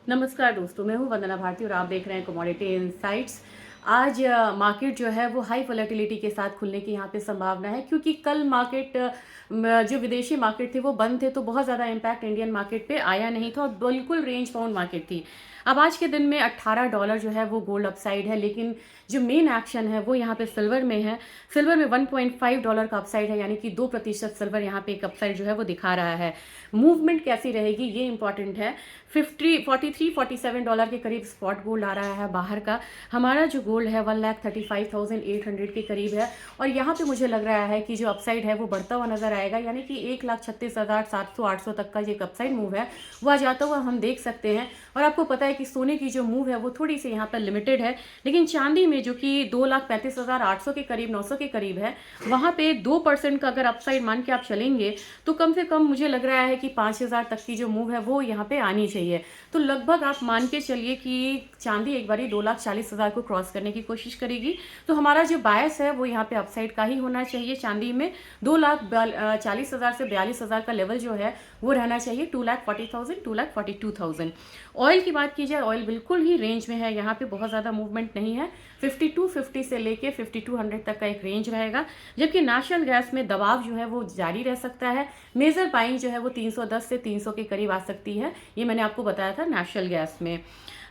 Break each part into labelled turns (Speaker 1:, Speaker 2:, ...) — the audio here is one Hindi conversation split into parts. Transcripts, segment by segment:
Speaker 1: नमस्कार दोस्तों, मैं हूँ वंदना भारती और आप देख रहे हैं कमोडिटी इनसाइट्स। आज मार्केट जो है वो हाई वोलेटिलिटी के साथ खुलने की यहाँ पे संभावना है, क्योंकि कल मार्केट जो विदेशी मार्केट थे वो बंद थे, तो बहुत ज़्यादा इम्पैक्ट इंडियन मार्केट पे आया नहीं था और बिल्कुल रेंज बाउंड मार्केट थी। अब आज के दिन में $18 जो है वो गोल्ड अपसाइड है, लेकिन जो मेन एक्शन है वो यहाँ पे सिल्वर में है। सिल्वर में $1.5 का अपसाइड है, यानी कि 2% सिल्वर यहाँ पे एक अपसाइड जो है वो दिखा रहा है। मूवमेंट कैसी रहेगी ये इंपॉर्टेंट है। 43-47 डॉलर के करीब स्पॉट गोल्ड आ रहा है बाहर का। हमारा जो गोल्ड है 1,35,800 के करीब है और यहाँ पे मुझे लग रहा है कि जो अपसाइड है वो बढ़ता हुआ नजर आएगा, यानी कि 1,36,700-800 तक का जो अपसाइड मूव है वो आ जाता हुआ हम देख सकते हैं। और आपको पता है कि सोने की जो मूव है वो थोड़ी सी यहाँ पर लिमिटेड है, लेकिन चांदी में जो कि 2,35,800 के करीब 900 के करीब है, वहाँ पे 2% का अगर अपसाइड मान के आप चलेंगे तो कम से कम मुझे लग रहा है कि 5,000 तक की जो मूव है वो यहाँ पे आनी चाहिए। तो लगभग आप मान के चलिए कि चांदी एक बारी 2,40,000 को क्रॉस करने की कोशिश करेगी। तो हमारा जो बायस है वो यहाँ पे अपसाइड का ही होना चाहिए। चांदी में 2,40,000 से 42,000 का लेवल जो है वो रहना चाहिए। 2,40,000 2,42,000। ऑयल की बात की जाए, ऑयल बिल्कुल ही रेंज में है, यहाँ पे बहुत ज़्यादा मूवमेंट नहीं है। 5250 से लेके 5200 तक का एक रेंज रहेगा, जबकि नेशनल गैस में दबाव जो है वो जारी रह सकता है। मेजर बाइंग जो है वो 310 से 300 के करीब आ सकती है, ये मैंने आपको बताया था नेशनल गैस में।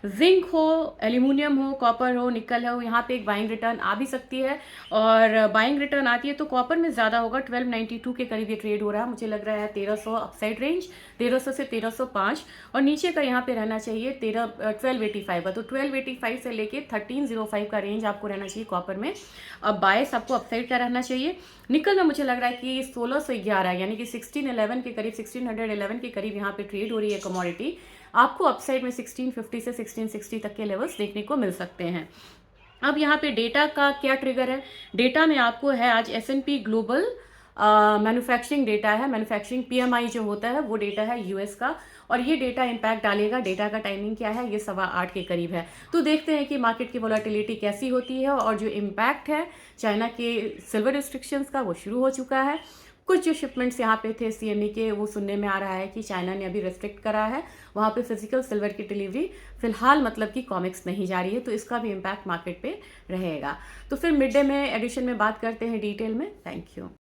Speaker 1: जिंक हो, एल्यूमिनियम हो, कॉपर हो, निकल हो, यहाँ पे एक बाइंग रिटर्न आ भी सकती है और बाइंग रिटर्न आती है तो कॉपर में ज़्यादा होगा। 1292 के करीब ये ट्रेड हो रहा है, मुझे लग रहा है 1300 अपसाइड रेंज, 1300 से 1305 और नीचे का यहाँ पे रहना चाहिए 1285 का। तो 1285 से लेके 1305 का रेंज आपको रहना चाहिए कॉपर में। अब बायस आपको अपसाइड का रहना चाहिए। निकल में मुझे लग रहा है कि 1611 यानी कि 1611 के करीब, 1611 के करीब यहाँ पे ट्रेड हो रही है कमोडिटी। आपको अपसाइड में 1650 से 1660 तक के लेवल्स देखने को मिल सकते हैं। अब यहाँ पे डेटा का क्या ट्रिगर है? डेटा में आपको है आज S&P ग्लोबल मैन्युफैक्चरिंग डेटा है। मैन्युफैक्चरिंग PMI जो होता है वो डेटा है US का, और ये डेटा इम्पैक्ट डालेगा। डेटा का टाइमिंग क्या है? ये 8:15 के करीब है। तो देखते हैं कि मार्केट की वोलेटिलिटी कैसी होती है। और जो इम्पैक्ट है चाइना के सिल्वर रिस्ट्रिक्शंस का वो शुरू हो चुका है। कुछ जो शिपमेंट्स यहाँ पे थे CME के, वो सुनने में आ रहा है कि चाइना ने अभी रेस्ट्रिक्ट करा है, वहाँ पे फिजिकल सिल्वर की डिलीवरी फिलहाल मतलब कि कॉमिक्स नहीं जा रही है, तो इसका भी इम्पैक्ट मार्केट पे रहेगा। तो फिर मिड डे में एडिशन में बात करते हैं डिटेल में। Thank you.